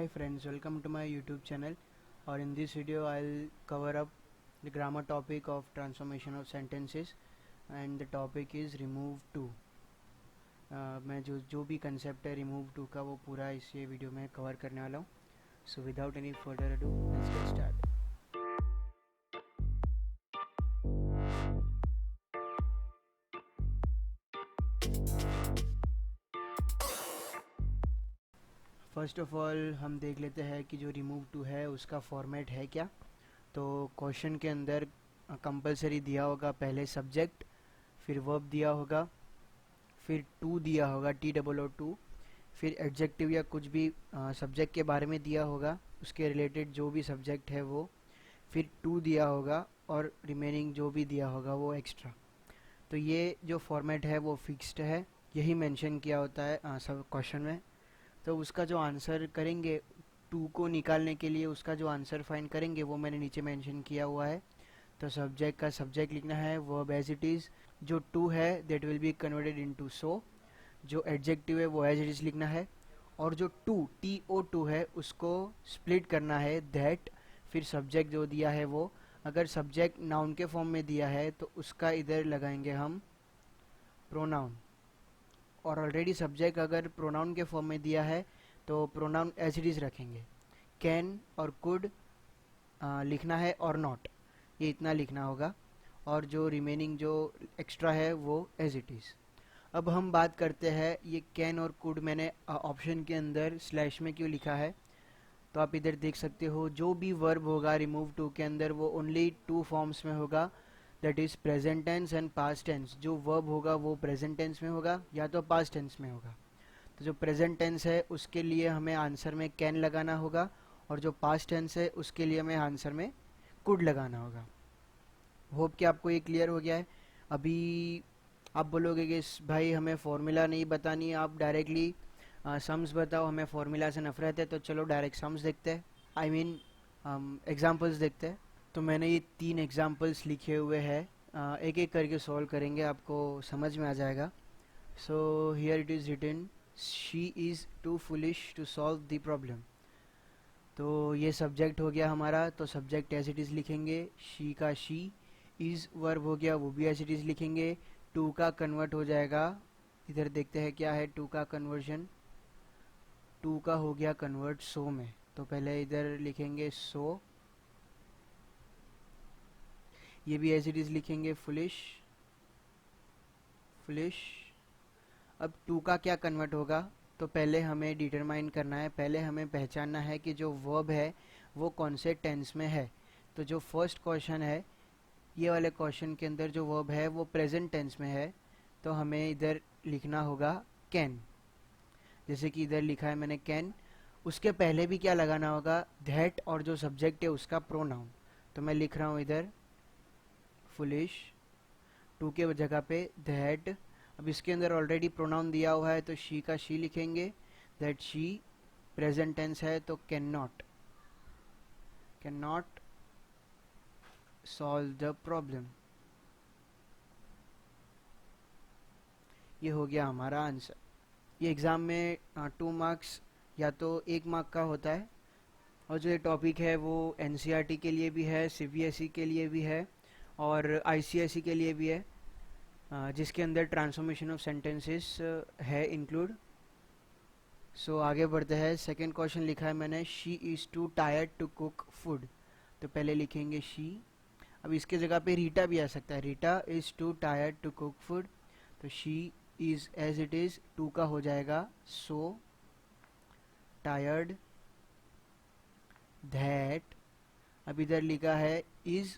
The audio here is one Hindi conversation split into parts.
Hi friends, welcome to my YouTube channel. Or in this video I'll cover up the grammar topic of transformation of sentences and the topic is remove to. मैं जो भी concept है remove to का वो पूरा इस ये वीडियो में कवर करने वाला हूँ. So without any further ado, let's get started. First of all हम देख लेते हैं कि जो रिमूव टू है उसका फॉर्मेट है क्या. तो क्वेश्चन के अंदर कंपलसरी दिया होगा पहले सब्जेक्ट, फिर वर्ब दिया होगा, फिर टू दिया होगा TOO, फिर एडजेक्टिव या कुछ भी सब्जेक्ट के बारे में दिया होगा, उसके रिलेटेड जो भी सब्जेक्ट है वो, फिर टू दिया होगा और रिमेनिंग जो भी दिया होगा वो एक्स्ट्रा. तो ये जो फॉर्मेट है वो फिक्स्ड है, यही मेंशन किया होता है सब क्वेश्चन में. तो उसका जो आंसर करेंगे टू को निकालने के लिए, उसका जो आंसर फाइंड करेंगे वो मैंने नीचे मेंशन किया हुआ है. तो सब्जेक्ट का सब्जेक्ट लिखना है, वर्ब एज इट इज़, जो टू है that will be converted into so, जो एडजेक्टिव है वो एज इट इज़ लिखना है, और जो TOO है उसको स्प्लिट करना है दैट. फिर सब्जेक्ट जो दिया है वो, अगर सब्जेक्ट नाउन के फॉर्म में दिया है तो उसका इधर लगाएंगे हम प्रोनाउन, और ऑलरेडी सब्जेक्ट अगर प्रोनाउन के फॉर्म में दिया है तो प्रोनाउन एज इट इज़ रखेंगे. कैन और कुड लिखना है और नॉट, ये इतना लिखना होगा, और जो रिमेनिंग जो एक्स्ट्रा है वो एज इट इज़. अब हम बात करते हैं ये कैन और कुड मैंने ऑप्शन के अंदर स्लैश में क्यों लिखा है. तो आप इधर देख सकते हो जो भी वर्ब होगा रिमूव टू के अंदर वो ओनली टू फॉर्म्स में होगा, that is present tense and past tense. जो वर्ब होगा वो प्रेजेंट टेंस में होगा या तो पास्ट टेंस में होगा. तो जो प्रेजेंट टेंस है उसके लिए हमें आंसर में कैन लगाना होगा, और जो पास्ट टेंस है उसके लिए हमें आंसर में कुड लगाना होगा. होप कि आपको ये क्लियर हो गया है. अभी आप बोलोगे कि भाई हमें फॉर्मूला नहीं बतानी, आप डायरेक्टली सम्स बताओ, हमें फॉर्मूला से नफरत है. तो चलो डायरेक्ट सम्स देखते हैं, आई मीन एग्जाम्पल्स देखते हैं. तो मैंने ये 3 एग्जाम्पल्स लिखे हुए हैं, एक एक करके सॉल्व करेंगे, आपको समझ में आ जाएगा. So here it is written, she is too foolish to solve the problem. तो ये सब्जेक्ट हो गया हमारा, तो सब्जेक्ट एज इट इज़ लिखेंगे. शी का शी, इज़ वर्ब हो गया, वो भी एज इट इज़ लिखेंगे. टू का कन्वर्ट हो जाएगा, इधर देखते हैं क्या है टू का कन्वर्जन. टू का हो गया कन्वर्ट सो में, तो पहले इधर लिखेंगे सो, ये भी एज इट इज़ लिखेंगे फुलिश, फुलिश. अब टू का क्या कन्वर्ट होगा, तो पहले हमें डिटरमाइन करना है, पहले हमें पहचानना है कि जो वर्ब है वो कौन से टेंस में है. तो जो फर्स्ट क्वेश्चन है, ये वाले क्वेश्चन के अंदर जो वर्ब है वो प्रेजेंट टेंस में है, तो हमें इधर लिखना होगा कैन, जैसे कि इधर लिखा है मैंने कैन. उसके पहले भी क्या लगाना होगा, दैट, और जो सब्जेक्ट है उसका प्रोनाउन. तो मैं लिख रहा हूँ इधर फुलिश, टू के जगह पे दैट. अब इसके अंदर ऑलरेडी प्रोनाउन दिया हुआ है तो शी का शी लिखेंगे, दैट शी. प्रेजेंट टेंस है तो can not, can not solve the problem. ये हो गया हमारा आंसर. ये एग्ज़ाम में 2 मार्क्स या तो 1 मार्क का होता है, और जो ये टॉपिक है वो NCERT के लिए भी है, CBSE के लिए भी है, और ICSE के लिए भी है, जिसके अंदर ट्रांसफॉर्मेशन ऑफ सेंटेंसेस है इंक्लूड. सो आगे बढ़ते हैं. सेकंड क्वेश्चन लिखा है मैंने, she is too tired to cook food. तो पहले लिखेंगे शी. अब इसके जगह पे रीटा भी आ सकता है, Rita is too tired to cook food. तो she is as it is, too का हो जाएगा सो, टायर्ड, दैट. अब इधर लिखा है इज़,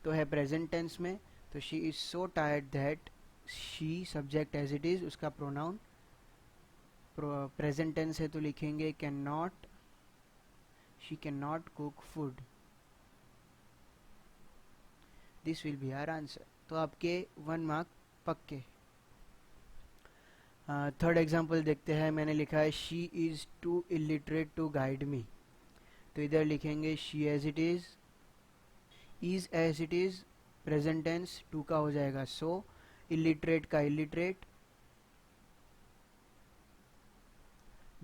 तो है प्रेजेंट टेंस में, तो she is so tired that. She subject as it is, उसका प्रोनाउन. प्रेजेंट टेंस है तो लिखेंगे can not, she can not cook food. This will be our answer. तो आपके 1 मार्क पक्के. थर्ड एग्जाम्पल देखते हैं. मैंने लिखा है she is too illiterate to guide me. तो इधर लिखेंगे she as it is as it is, present tense, too का हो जाएगा सो, इलिटरेट का illiterate,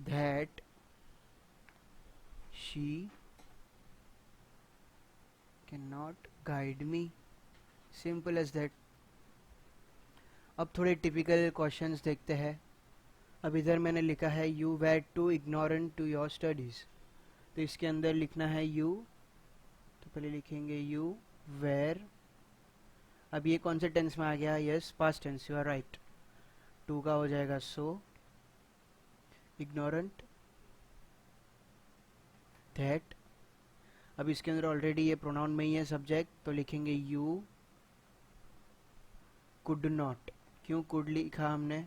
that. She can not guide me, simple as that. अब थोड़े टिपिकल क्वेश्चंस देखते हैं। अब इधर मैंने लिखा है you were too ignorant to your studies, तो इसके अंदर लिखना है यू, तो पहले लिखेंगे यू वेर। अब ये कौन से टेंस में आ गया? Yes, past tense, you are right. Too का हो जाएगा सो, इग्नोरेंट दैट। अब इसके अंदर ऑलरेडी ये प्रोनाउन में ही है सब्जेक्ट, तो लिखेंगे यू कुड नॉट। क्यों कुड लिखा हमने?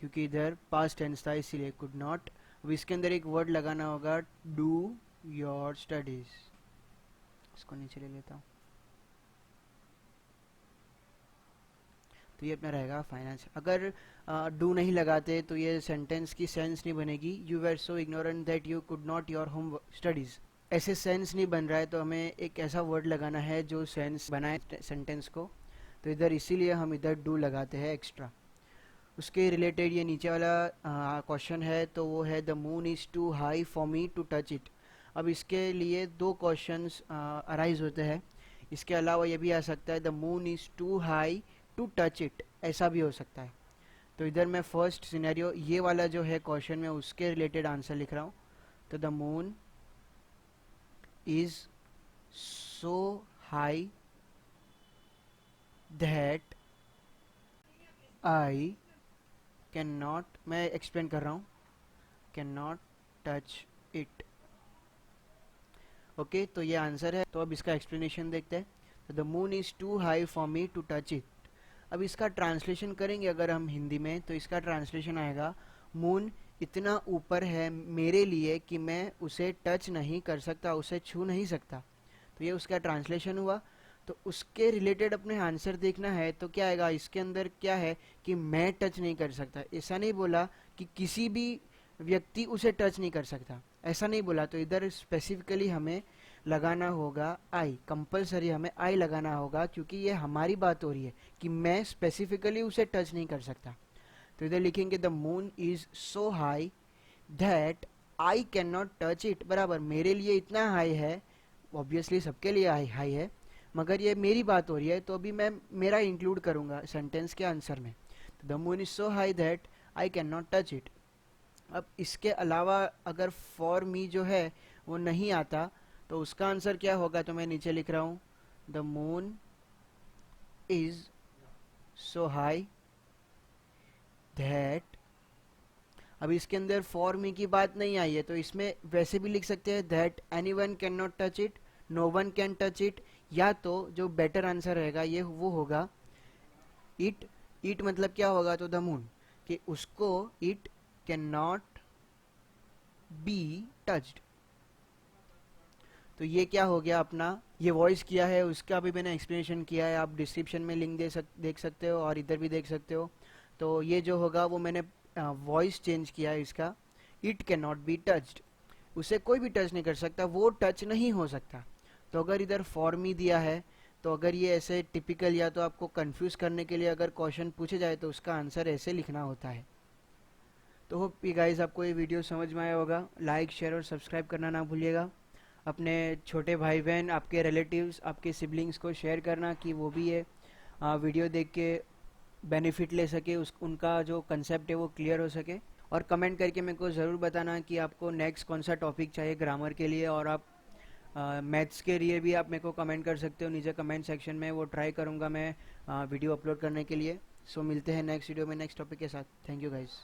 क्योंकि इधर पास्ट टेंस था, इसीलिए कुड नॉट। अब इसके अंदर एक वर्ड लगाना होगा, डू योर स्टडीज। इसको नीचे ले लेता हूँ, तो ये अपना रहेगा फाइनेंस। अगर डू नहीं लगाते तो ये सेंटेंस की सेंस नहीं बनेगी। You were so ignorant that you could not your home studies, ऐसे सेंस नहीं बन रहा है, तो हमें एक ऐसा वर्ड लगाना है जो सेंस बनाए सेंटेंस को। तो इधर इसीलिए हम इधर डू लगाते हैं एक्स्ट्रा। उसके रिलेटेड ये नीचे वाला क्वेश्चन है, तो वो है the moon is too high for me to touch it. अब इसके लिए दो क्वेश्चंस अराइज होते हैं। इसके अलावा ये भी आ सकता है the moon is too high to touch it, ऐसा भी हो सकता है। तो इधर मैं फर्स्ट सिनेरियो ये वाला जो है क्वेश्चन में उसके रिलेटेड आंसर लिख रहा हूँ। तो the moon is so high that I can not, मैं एक्सप्लेन कर रहा हूँ, can not touch it. Okay, तो ये आंसर है। तो अब इसका एक्सप्लेनेशन देखते हैं। तो the moon is too high for me to touch it. अब इसका ट्रांसलेशन करेंगे अगर हम हिंदी में, तो इसका ट्रांसलेशन आएगा मून इतना ऊपर है मेरे लिए कि मैं उसे टच नहीं कर सकता, उसे छू नहीं सकता। तो ये उसका ट्रांसलेशन हुआ। तो उसके रिलेटेड अपने आंसर देखना है, तो क्या आएगा? इसके अंदर क्या है कि मैं टच नहीं कर सकता। ऐसा नहीं बोला कि किसी भी व्यक्ति उसे टच नहीं कर सकता, ऐसा नहीं बोला। तो इधर स्पेसिफिकली हमें लगाना होगा आई, कंपलसरी हमें आई लगाना होगा, क्योंकि ये हमारी बात हो रही है कि मैं स्पेसिफिकली उसे टच नहीं कर सकता। तो इधर लिखेंगे the moon is so high that I can not touch it, बराबर मेरे लिए इतना हाई है, ऑब्वियसली सबके लिए हाई हाई है, मगर ये मेरी बात हो रही है, तो अभी मैं मेरा इंक्लूड करूंगा सेंटेंस के आंसर में। The moon is so high that I can not touch it. अब इसके अलावा अगर फॉर मी जो है वो नहीं आता, तो उसका आंसर क्या होगा? तो मैं नीचे लिख रहा हूँ the moon is so high that. अब इसके अंदर फॉर मी की बात नहीं आई है, तो इसमें वैसे भी लिख सकते हैं that any one can not touch it, no one can touch it, या तो जो बेटर आंसर रहेगा ये वो होगा इट। इट मतलब क्या होगा? तो द मून, कि उसको it can not be touched. तो ये क्या हो गया अपना, ये वॉइस किया है उसका भी मैंने एक्सप्लेनेशन किया है, आप डिस्क्रिप्शन में लिंक देख सकते हो और इधर भी देख सकते हो। तो ये जो होगा वो मैंने वॉइस चेंज किया है इसका। It can not be touched, उसे कोई भी टच नहीं कर सकता, वो टच नहीं हो सकता। तो अगर इधर फॉर मी दिया है, तो अगर ये ऐसे टिपिकल या तो आपको कंफ्यूज करने के लिए अगर क्वेश्चन पूछे जाए तो उसका आंसर ऐसे लिखना होता है। तो होप यू गाइस आपको ये वीडियो समझ में आया होगा। लाइक शेयर और सब्सक्राइब करना ना भूलिएगा। अपने छोटे भाई बहन, आपके रिलेटिव्स, आपके सिबलिंग्स को शेयर करना कि वो भी ये वीडियो देख के बेनिफिट ले सके, उस उनका जो कंसेप्ट है वो क्लियर हो सके। और कमेंट करके मेरे को ज़रूर बताना कि आपको नेक्स्ट कौन सा टॉपिक चाहिए ग्रामर के लिए, और आप मैथ्स के लिए भी आप मेरे को कमेंट कर सकते हो नीचे कमेंट सेक्शन में, वो ट्राई करूँगा मैं वीडियो अपलोड करने के लिए। सो मिलते हैं नेक्स्ट वीडियो में नेक्स्ट टॉपिक के साथ। Thank you guys.